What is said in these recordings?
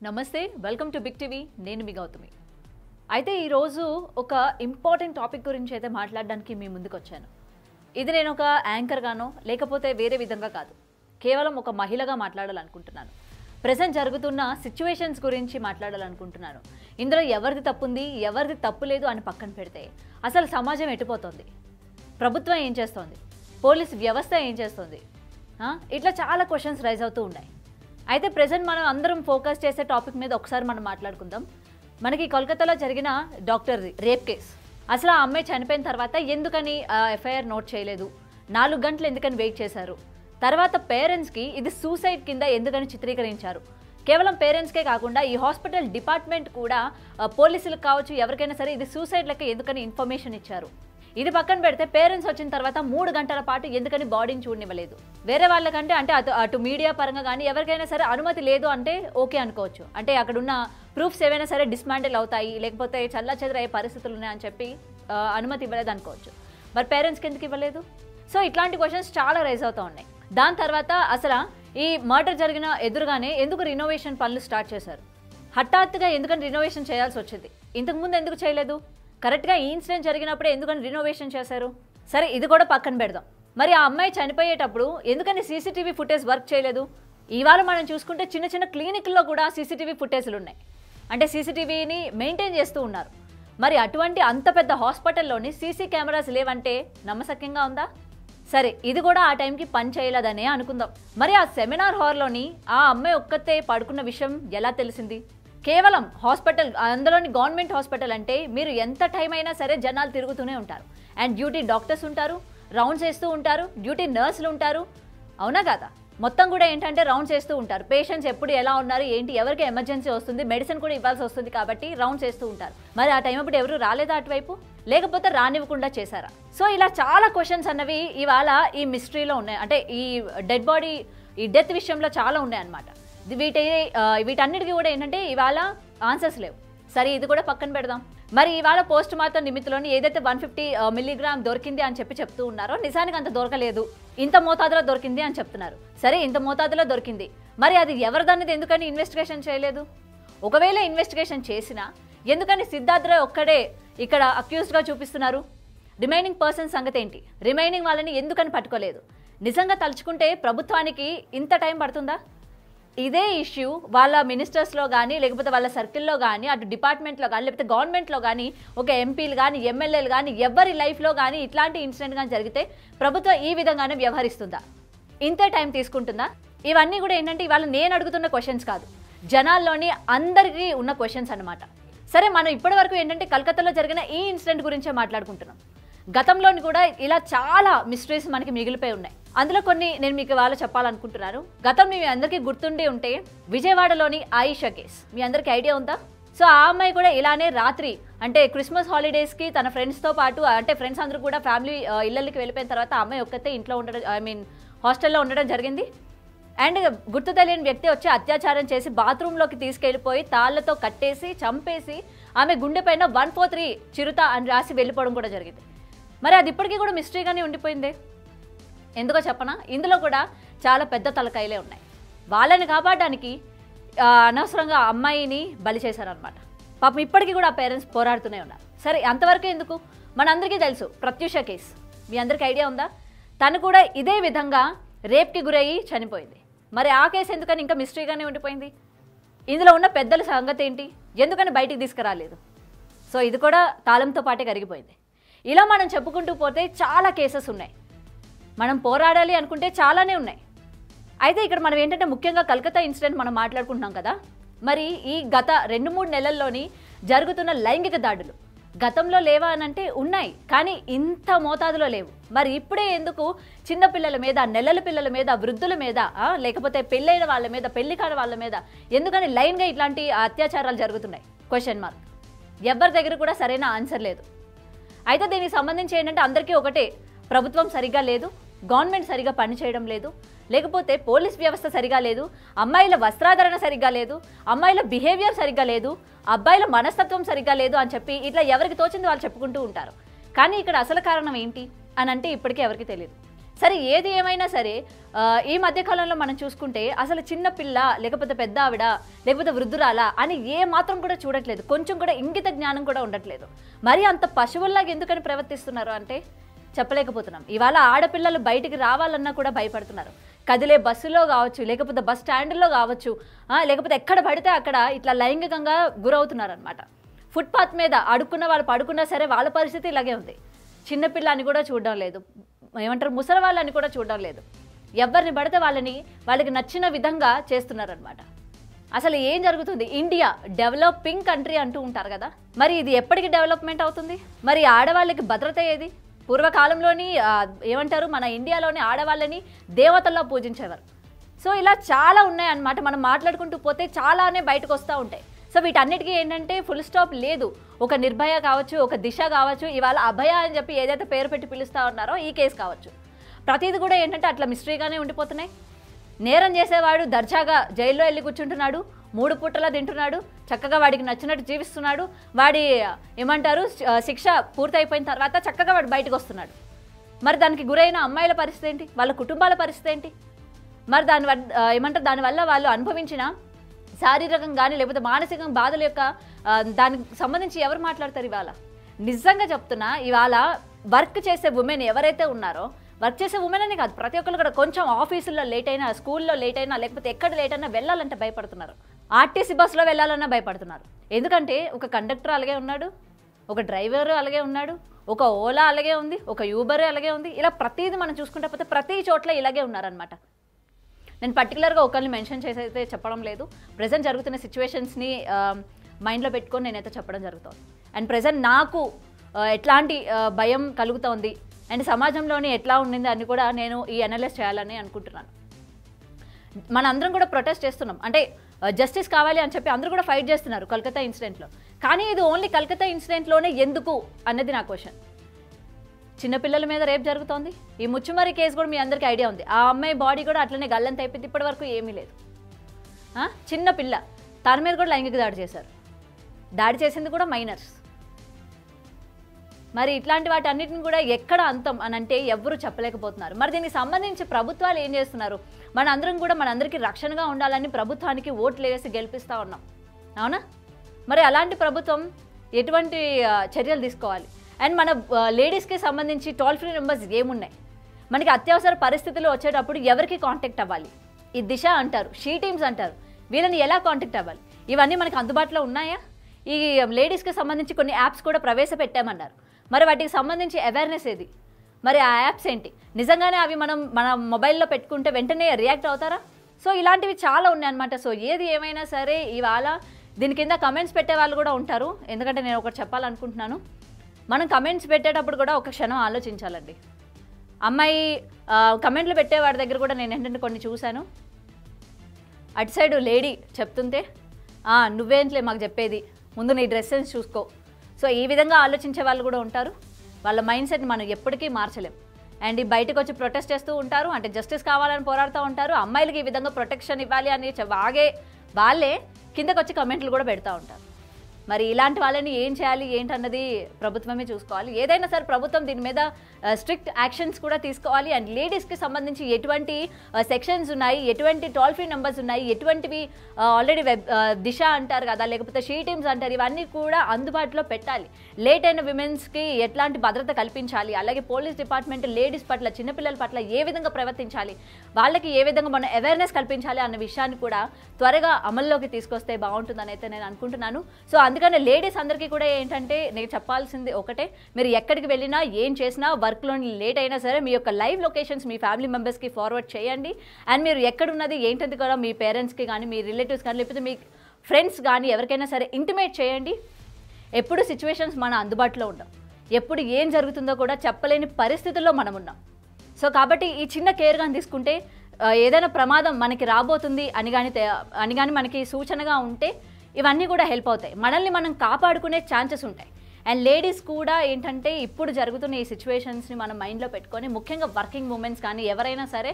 నమస్తే welcome to big TV నేను మీ గౌతమి అయితే ఈ రోజు ఒక ఇంపార్టెంట్ టాపిక్ గురించి అయితే మాట్లాడడానికి మీ ముందుకు వచ్చాను ఇది నేను ఒక యాంకర్ గానో లేకపోతే వేరే విధంగా కాదు కేవలం ఒక మహిళగా మాట్లాడాలనుకుంటున్నాను ప్రెజెంట్ జరుగుతున్న సిచ్యువేషన్స్ గురించి మాట్లాడాలనుకుంటున్నాను ఇందులో ఎవరిది తప్పుంది ఎవరిది తప్పు లేదు అని పక్కన పెడితే అసలు సమాజం ఎటుపోతుంది ప్రభుత్వం ఏం చేస్తుంది పోలీస్ వ్యవస్థ ఏం చేస్తుంది ఇట్లా చాలా క్వశ్చన్స్ రైజ్ అవుతూ ఉన్నాయి అయితే ప్రెజెంట్ మనం అందరం ఫోకస్ చేసే టాపిక్ మీద ఒకసారి మనం మాట్లాడుకుందాం మనకి కోల్కతాలో జరిగిన డాక్టర్ రేప్ కేస్ అసలు ఆ అమ్మాయి చనిపోయిన తర్వాత ఎందుకని ఎఫ్ఐఆర్ నోట్ చేయలేదు 4 గంటలు ఎందుకని వెయిట్ చేశారు తర్వాత పేరెంట్స్కి ఇది సూసైడ్ కింద ఎందుకని చిత్రీకరించారు కేవలం పేరెంట్స్కే కాకుండా ఈ హాస్పిటల్ డిపార్ట్మెంట్ కూడా పోలీసులకు కావచ్చు ఎవరికైనా సరే ఇది సూసైడ్ లెక్క ఎందుకని ఇన్ఫర్మేషన్ ఇచ్చారు ఇది పక్కన పెడితే పేరెంట్స్ వచ్చిన తర్వాత 3 గంటల పాటు ఎందుకని బాడీని చూడనివ్వలేదు వేరే వాళ్ళకంటే అంటే అటు మీడియా పరంగా కానీ ఎవరికైనా సరే అనుమతి లేదు అంటే ఓకే అనుకోవచ్చు అంటే అక్కడ ఉన్న ప్రూఫ్స్ ఏవైనా సరే డిస్మాంటిల్ అవుతాయి లేకపోతే చల్లాచెదరయ్యే పరిస్థితులు ఉన్నాయని చెప్పి అనుమతి ఇవ్వలేదు అనుకోవచ్చు మరి పేరెంట్స్కి ఎందుకు ఇవ్వలేదు సో ఇట్లాంటి క్వశ్చన్స్ చాలా రైజ్ అవుతూ ఉన్నాయి దాని తర్వాత అసలు ఈ మర్డర్ జరిగిన ఎదురుగానే ఎందుకు రినోవేషన్ పనులు స్టార్ట్ చేశారు హఠాత్తుగా ఎందుకని రినోవేషన్ చేయాల్సి వచ్చింది ఇంతకుముందు ఎందుకు చేయలేదు కరెక్ట్గా ఈ ఇన్సిడెంట్ జరిగినప్పుడే ఎందుకని రినోవేషన్ చేశారు సరే ఇది కూడా పక్కన పెడదాం మరి ఆ అమ్మాయి చనిపోయేటప్పుడు ఎందుకని సీసీటీవీ ఫుటేజ్ వర్క్ చేయలేదు ఇవాళ మనం చూసుకుంటే చిన్న చిన్న క్లినిక్ల్లో కూడా సీసీటీవీ ఫుటేజ్లు ఉన్నాయి అంటే సీసీటీవీని మెయింటైన్ చేస్తూ ఉన్నారు మరి అటువంటి అంత పెద్ద హాస్పిటల్లోని సీసీ కెమెరాస్ లేవంటే నమ్మశక్యంగా ఉందా సరే ఇది కూడా ఆ టైంకి పని చేయలేదనే అనుకుందాం మరి ఆ సెమినార్ హాల్లోని ఆ అమ్మాయి ఒక్కతే పడుకున్న విషయం ఎలా తెలిసింది కేవలం హాస్పిటల్ అందులోని గవర్నమెంట్ హాస్పిటల్ అంటే మీరు ఎంత టైం అయినా సరే జనాలు తిరుగుతూనే ఉంటారు అండ్ డ్యూటీ డాక్టర్స్ ఉంటారు రౌండ్స్ వేస్తూ ఉంటారు డ్యూటీ నర్సులు ఉంటారు అవునా కదా మొత్తం కూడా ఏంటంటే రౌండ్స్ వేస్తూ ఉంటారు పేషెంట్స్ ఎప్పుడు ఎలా ఉన్నారు ఏంటి ఎవరికి ఎమర్జెన్సీ వస్తుంది మెడిసిన్ కూడా ఇవ్వాల్సి వస్తుంది కాబట్టి రౌండ్స్ వేస్తూ ఉంటారు మరి ఆ టైం అప్పుడు ఎవరు రాలేదా అటువైపు లేకపోతే రానివ్వకుండా చేశారా సో ఇలా చాలా క్వశ్చన్స్ అన్నవి ఇవాళ ఈ మిస్టరీలో ఉన్నాయి అంటే ఈ డెడ్ బాడీ ఈ డెత్ విషయంలో చాలా ఉన్నాయన్నమాట వీటన్నిటికీ కూడా ఏంటంటే ఇవాళ ఆన్సర్స్ లేవు సరే ఇది కూడా పక్కన పెడదాం మరి ఇవాళ పోస్ట్ మార్టం నిమిత్తంలోని ఏదైతే 150 మిల్లీగ్రామ్ దొరికింది అని చెప్తూ ఉన్నారో నిజానికి అంత దొరకలేదు ఇంత మోతాదులో దొరికింది అని చెప్తున్నారు సరే ఇంత మోతాదులో దొరికింది మరి అది ఎవరిదన్నది ఎందుకని ఇన్వెస్టిగేషన్ చేయలేదు ఒకవేళ ఇన్వెస్టిగేషన్ చేసినా ఎందుకని సిద్ధార్థ్ రాయ్ ఒక్కడే ఇక్కడ అక్యూజ్డ్గా చూపిస్తున్నారు రిమైనింగ్ పర్సన్ సంగతి ఏంటి రిమైనింగ్ వాళ్ళని ఎందుకని పట్టుకోలేదు నిజంగా తలుచుకుంటే ప్రభుత్వానికి ఇంత టైం పడుతుందా ఇదే ఇష్యూ వాళ్ళ మినిస్టర్స్లో కానీ లేకపోతే వాళ్ళ సర్కిల్లో కానీ అటు డిపార్ట్మెంట్లో కానీ లేకపోతే గవర్నమెంట్లో కానీ ఒక ఎంపీలు కానీ ఎమ్మెల్యేలు కానీ ఎవరి లైఫ్లో కానీ ఇట్లాంటి ఇన్సిడెంట్ కానీ జరిగితే ప్రభుత్వం ఈ విధంగానే వ్యవహరిస్తుందా ఇంతే టైం తీసుకుంటుందా ఇవన్నీ కూడా ఏంటంటే ఇవాళ నేను అడుగుతున్న క్వశ్చన్స్ కాదు జనాల్లోని అందరికీ ఉన్న క్వశ్చన్స్ అనమాట సరే మనం ఇప్పటివరకు ఏంటంటే కలకత్తాలో జరిగిన ఈ ఇన్సిడెంట్ గురించే మాట్లాడుకుంటున్నాం గతంలోని కూడా ఇలా చాలా మిస్టరీస్ మనకి మిగిలిపోయి ఉన్నాయి అందులో కొన్ని నేను మీకు ఇవాళ చెప్పాలనుకుంటున్నాను గతం మీ అందరికీ గుర్తుండి ఉంటే విజయవాడలోని ఆయిషా కేస్ మీ అందరికీ ఐడియా ఉందా సో ఆ అమ్మాయి కూడా ఇలానే రాత్రి అంటే క్రిస్మస్ హాలిడేస్కి తన ఫ్రెండ్స్తో పాటు అంటే ఫ్రెండ్స్ అందరూ కూడా ఫ్యామిలీ ఇళ్ళకి వెళ్ళిపోయిన తర్వాత ఆ అమ్మాయి ఒక్కతే ఇంట్లో ఉండడం హాస్టల్లో ఉండడం జరిగింది అండ్ గుర్తు తెలియని వ్యక్తి వచ్చి అత్యాచారం చేసి బాత్రూంలోకి తీసుకెళ్ళిపోయి తాళ్లతో కట్టేసి చంపేసి ఆమె గుండె పైన 143 చిరుత అని రాసి వెళ్ళిపోవడం కూడా జరిగింది మరి అది ఇప్పటికీ కూడా మిస్టరీగానే ఉండిపోయింది ఎందుకో చెప్పనా ఇందులో కూడా చాలా పెద్ద తలకాయలే ఉన్నాయి వాళ్ళని కాపాడడానికి అనవసరంగా అమ్మాయిని బలి చేశారనమాట పాపం ఇప్పటికీ కూడా ఆ పేరెంట్స్ పోరాడుతూనే ఉన్నారు సరే అంతవరకు ఎందుకు మనందరికీ తెలుసు ప్రత్యూష కేసు మీ అందరికీ ఐడియా ఉందా తను కూడా ఇదే విధంగా రేప్కి గురయ్యి చనిపోయింది మరి ఆ కేసు ఎందుకని ఇంకా మిస్టరీగానే ఉండిపోయింది ఇందులో ఉన్న పెద్దల సంగతి ఏంటి ఎందుకని బయటికి తీసుకురాలేదు సో ఇది కూడా కాలంతో పాటే కరిగిపోయింది ఇలా మనం చెప్పుకుంటూ పోతే చాలా కేసెస్ ఉన్నాయి మనం పోరాడాలి అనుకుంటే చాలానే ఉన్నాయి అయితే ఇక్కడ మనం ఏంటంటే ముఖ్యంగా కలకత్తా ఇన్సిడెంట్ మనం మాట్లాడుకుంటున్నాం కదా మరి ఈ గత 2-3 నెలల్లోని జరుగుతున్న లైంగిక దాడులు గతంలో లేవా అని అంటే ఉన్నాయి కానీ ఇంత మోతాదులో లేవు మరి ఇప్పుడే ఎందుకు చిన్నపిల్లల మీద నెలల పిల్లల మీద వృద్ధుల మీద లేకపోతే పెళ్ళైన వాళ్ళ మీద పెళ్లి కాని వాళ్ళ మీద ఎందుకని లైన్గా ఇట్లాంటి అత్యాచారాలు జరుగుతున్నాయి క్వశ్చన్ మార్క్ ఎవరి దగ్గర కూడా సరైన ఆన్సర్ లేదు అయితే దీనికి సంబంధించి ఏంటంటే అందరికీ ఒకటే ప్రభుత్వం సరిగా లేదు గవర్నమెంట్ సరిగా పనిచేయడం లేదు లేకపోతే పోలీస్ వ్యవస్థ సరిగా లేదు అమ్మాయిల వస్త్రాధరణ సరిగా లేదు అమ్మాయిల బిహేవియర్ సరిగా లేదు అబ్బాయిల మనస్తత్వం సరిగా లేదు అని చెప్పి ఇట్లా ఎవరికి తోచింది వాళ్ళు చెప్పుకుంటూ ఉంటారు కానీ ఇక్కడ అసలు కారణం ఏంటి అని అంటే ఇప్పటికీ ఎవరికి తెలియదు సరే ఏది ఏమైనా సరే ఈ మధ్యకాలంలో మనం చూసుకుంటే అసలు చిన్న పిల్ల లేకపోతే పెద్ద ఆవిడ లేకపోతే వృద్ధురాలా అని ఏ మాత్రం కూడా చూడట్లేదు, కొంచెం కూడా ఇంగిత జ్ఞానం కూడా ఉండట్లేదు. మరి అంత పశువుల్లాగా ఎందుకని ప్రవర్తిస్తున్నారు అంటే చెప్పలేకపోతున్నాం. ఇవాళ ఆడపిల్లలు బయటికి రావాలన్నా కూడా భయపడుతున్నారు. కదిలే బస్సులో కావచ్చు, లేకపోతే బస్ స్టాండ్లో కావచ్చు, లేకపోతే ఎక్కడ పడితే అక్కడ ఇట్లా లైంగికంగా గురవుతున్నారు అనమాట. ఫుట్పాత్ మీద అడుక్కున్న వాళ్ళు పడుకున్నా సరే వాళ్ళ పరిస్థితి ఇలాగే ఉంది. చిన్నపిల్ల అని కూడా చూడడం లేదు, ఏమంటారు ముసలి వాళ్ళని కూడా చూడడం లేదు. ఎవరిని పడితే వాళ్ళకి నచ్చిన విధంగా చేస్తున్నారనమాట. అసలు ఏం జరుగుతుంది? ఇండియా డెవలపింగ్ కంట్రీ అంటూ ఉంటారు కదా, మరి ఇది ఎప్పటికి డెవలప్మెంట్ అవుతుంది? మరి ఆడవాళ్ళకి భద్రత ఏది? పూర్వకాలంలోని ఏమంటారు మన ఇండియాలోని ఆడవాళ్ళని దేవతల్లా పూజించేవారు. సో ఇలా చాలా ఉన్నాయన్నమాట. మనం మాట్లాడుకుంటూ పోతే చాలానే బయటకు వస్తూ ఉంటాయి. సో వీటన్నిటికీ ఏంటంటే ఫుల్ స్టాప్ లేదు. ఒక నిర్భయ కావచ్చు, ఒక దిశ కావచ్చు, ఇవాళ అభయ అని చెప్పి ఏదైతే పేరు పెట్టి పిలుస్తూ ఉన్నారో ఈ కేసు కావచ్చు, ప్రతిది కూడా ఏంటంటే అట్లా మిస్టరీగానే ఉండిపోతున్నాయి. నేరం చేసేవాడు దర్జాగా జైల్లో వెళ్ళి కూర్చుంటున్నాడు, 3 పూటలా తింటున్నాడు, చక్కగా వాడికి నచ్చినట్టు జీవిస్తున్నాడు. వాడి ఏమంటారు శిక్ష పూర్తయిపోయిన తర్వాత చక్కగా వాడు బయటకు వస్తున్నాడు. మరి దానికి గురైన అమ్మాయిల పరిస్థితి ఏంటి? వాళ్ళ కుటుంబాల పరిస్థితి ఏంటి? మరి దానివల్ల వాళ్ళు అనుభవించిన శారీరకం కానీ లేకపోతే మానసిక బాధల యొక్క దానికి సంబంధించి ఎవరు మాట్లాడతారు? ఇవాళ నిజంగా చెప్తున్నా, ఇవాళ వర్క్ చేసే ఉమెన్ ఎవరైతే ఉన్నారో, వర్క్ చేసే ఉమెన్ అనే కాదు ప్రతి ఒక్కరు కూడా కొంచెం ఆఫీసుల్లో లేట్ అయినా, స్కూల్లో లేట్ అయినా, లేకపోతే ఎక్కడ లేట్ అయినా వెళ్ళాలంటే భయపడుతున్నారు. ఆర్టీసీ బస్సులో వెళ్ళాలన్నా భయపడుతున్నారు. ఎందుకంటే ఒక కండక్టర్ అలాగే ఉన్నాడు, ఒక డ్రైవర్ అలాగే ఉన్నాడు, ఒక ఓలా అలాగే ఉంది, ఒక యూబర్ అలాగే ఉంది. ఇలా ప్రతిదీ మనం చూసుకుంటే పోతే ప్రతి చోట్ల ఇలాగే ఉన్నారనమాట. నేను పర్టికులర్గా ఒకరిని మెన్షన్ చేసి అయితే చెప్పడం లేదు. ప్రజెంట్ జరుగుతున్న సిచ్యువేషన్స్ని మైండ్లో పెట్టుకొని నేనైతే చెప్పడం జరుగుతుంది. అండ్ ప్రజెంట్ నాకు ఎట్లాంటి భయం కలుగుతోంది అండ్ సమాజంలోని ఎట్లా ఉండింది అని కూడా నేను ఈ అనలైజ్ చేయాలని అనుకుంటున్నాను. మన అందరం కూడా ప్రొటెస్ట్ చేస్తున్నాం, అంటే జస్టిస్ కావాలి అని చెప్పి అందరూ కూడా ఫైట్ చేస్తున్నారు కలకత్తా ఇన్సిడెంట్లో. కానీ ఇది ఓన్లీ కలకత్తా ఇన్సిడెంట్లోనే ఎందుకు అన్నది నా క్వశ్చన్. చిన్నపిల్లల మీద రేప్ జరుగుతోంది. ఈ ముచ్చుమరి కేసు కూడా మీ అందరికీ ఐడియా ఉంది. ఆ అమ్మాయి బాడీ కూడా అట్లనే గల్లంత అయిపోయింది, ఇప్పటి వరకు ఏమీ లేదు. చిన్న పిల్ల, తన మీద కూడా లైంగిక దాడి చేశారు. దాడి చేసింది కూడా మైనర్స్. మరి ఇట్లాంటి వాటి అన్నిటిని కూడా ఎక్కడ అంతం అని అంటే ఎవరు చెప్పలేకపోతున్నారు. మరి దీనికి సంబంధించి ప్రభుత్వాలు ఏం చేస్తున్నారు? మనందరికీ రక్షణగా ఉండాలని ప్రభుత్వానికి ఓట్లు వేసి గెలిపిస్తూ ఉన్నాం, అవునా? మరి అలాంటి ప్రభుత్వం ఎటువంటి చర్యలు తీసుకోవాలి? అండ్ మన లేడీస్కి సంబంధించి టోల్ ఫ్రీ నెంబర్స్ ఏమున్నాయి? మనకి అత్యవసర పరిస్థితులు వచ్చేటప్పుడు ఎవరికి కాంటాక్ట్ అవ్వాలి? ఈ దిశ అంటారు, షీ టీమ్స్ అంటారు, వీళ్ళని ఎలా కాంటాక్ట్ అవ్వాలి? ఇవన్నీ మనకి అందుబాటులో ఉన్నాయా? ఈ లేడీస్కి సంబంధించి కొన్ని యాప్స్ కూడా ప్రవేశపెట్టామన్నారు. మరి వాటికి సంబంధించి అవేర్నెస్ ఏది? మరి ఆ యాప్స్ ఏంటి? నిజంగానే అవి మన మొబైల్లో పెట్టుకుంటే వెంటనే రియాక్ట్ అవుతారా? సో ఇలాంటివి చాలా ఉన్నాయన్నమాట. సో ఏది ఏమైనా సరే ఇవాళ దీని కింద కమెంట్స్ పెట్టే వాళ్ళు కూడా ఉంటారు. ఎందుకంటే నేను ఒకటి చెప్పాలనుకుంటున్నాను, మనం కమెంట్స్ పెట్టేటప్పుడు కూడా ఒక క్షణం ఆలోచించాలండి. అమ్మాయి కమెంట్లు పెట్టే వాడి దగ్గర కూడా నేను ఏంటంటే కొన్ని చూశాను. అటు సైడ్ లేడీ చెప్తుంటే నువ్వేంట్లే మాకు చెప్పేది, ముందు నీ డ్రెస్ సెన్స్ చూసుకో. సో ఈ విధంగా ఆలోచించే వాళ్ళు కూడా ఉంటారు. వాళ్ళ మైండ్ సెట్ని మనం ఎప్పటికీ మార్చలేం. అండ్ బయటకు వచ్చి ప్రొటెస్ట్ చేస్తూ ఉంటారు, అంటే జస్టిస్ కావాలని పోరాడుతూ ఉంటారు. అమ్మాయిలకి ఈ విధంగా ప్రొటెక్షన్ ఇవ్వాలి అని వాళ్ళే కిందకు వచ్చి కమెంట్లు కూడా పెడతా ఉంటారు. మరి ఇలాంటి వాళ్ళని ఏం చేయాలి ఏంటన్నది ప్రభుత్వమే చూసుకోవాలి. ఏదైనా సరే ప్రభుత్వం దీని మీద స్ట్రిక్ట్ యాక్షన్స్ కూడా తీసుకోవాలి. అండ్ లేడీస్కి సంబంధించి ఎటువంటి సెక్షన్స్ ఉన్నాయి, ఎటువంటి టోల్ ఫ్రీ నెంబర్స్ ఉన్నాయి, ఎటువంటివి ఆల్రెడీ దిశ అంటారు కదా, లేకపోతే షీ టీమ్స్ అంటారు, ఇవన్నీ కూడా అందుబాటులో పెట్టాలి. లేట్ అయిన విమెన్స్కి ఎట్లాంటి భద్రత కల్పించాలి, అలాగే పోలీస్ డిపార్ట్మెంట్ లేడీస్ పట్ల, చిన్నపిల్లల పట్ల ఏ విధంగా ప్రవర్తించాలి, వాళ్ళకి ఏ విధంగా మనం అవేర్నెస్ కల్పించాలి అన్న విషయాన్ని కూడా త్వరగా అమల్లోకి తీసుకొస్తే బాగుంటుందని అయితే నేను అనుకుంటున్నాను. సో అందుకని లేడీస్ అందరికీ కూడా ఏంటంటే నేను చెప్పాల్సింది ఒకటే, మీరు ఎక్కడికి వెళ్ళినా ఏం చేసినా వర్క్లోని లేట్ అయినా సరే మీ యొక్క లైవ్ లొకేషన్స్ మీ ఫ్యామిలీ మెంబర్స్కి ఫార్వర్డ్ చేయండి. అండ్ మీరు ఎక్కడున్నది ఏంటది కూడా మీ పేరెంట్స్కి కానీ, మీ రిలేటివ్స్ కానీ, లేకపోతే మీ ఫ్రెండ్స్ కానీ ఎవరికైనా సరే ఇంటిమేట్ చేయండి. ఎప్పుడు సిచ్యువేషన్స్ మన అందుబాటులో ఉండవు, ఎప్పుడు ఏం జరుగుతుందో కూడా చెప్పలేని పరిస్థితుల్లో మనం ఉన్నాం. సో కాబట్టి ఈ చిన్న కేర్ కానీ తీసుకుంటే ఏదైనా ప్రమాదం మనకి రాబోతుంది అని కానీ మనకి సూచనగా ఉంటే ఇవన్నీ కూడా హెల్ప్ అవుతాయి, మనల్ని మనం కాపాడుకునే ఛాన్సెస్ ఉంటాయి. అండ్ లేడీస్ కూడా ఏంటంటే ఇప్పుడు జరుగుతున్న ఈ సిచ్యువేషన్స్ని మనం మైండ్లో పెట్టుకొని, ముఖ్యంగా వర్కింగ్ ఉమెన్స్ కానీ ఎవరైనా సరే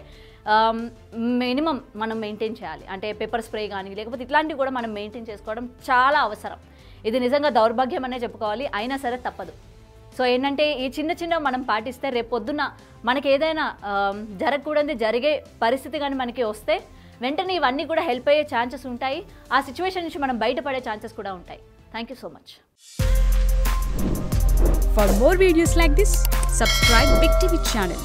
మినిమం మనం మెయింటైన్ చేయాలి. అంటే పెప్పర్ స్ప్రే కానీ లేకపోతే ఇట్లాంటివి కూడా మనం మెయింటైన్ చేసుకోవడం చాలా అవసరం. ఇది నిజంగా దౌర్భాగ్యం అనే చెప్పుకోవాలి, అయినా సరే తప్పదు. సో ఏంటంటే ఈ చిన్న చిన్న మనం పాటిస్తే రేపు పొద్దున్న మనకి ఏదైనా జరగకూడదు జరిగే పరిస్థితి కానీ మనకి వస్తే వెంటనే ఇవన్నీ కూడా హెల్ప్ అయ్యే ఛాన్సెస్ ఉంటాయి. ఆ సిచ్యువేషన్ నుంచి మనం బయటపడే ఛాన్సెస్ కూడా ఉంటాయి. Thank you so much. For more videos like this, subscribe Big TV channel.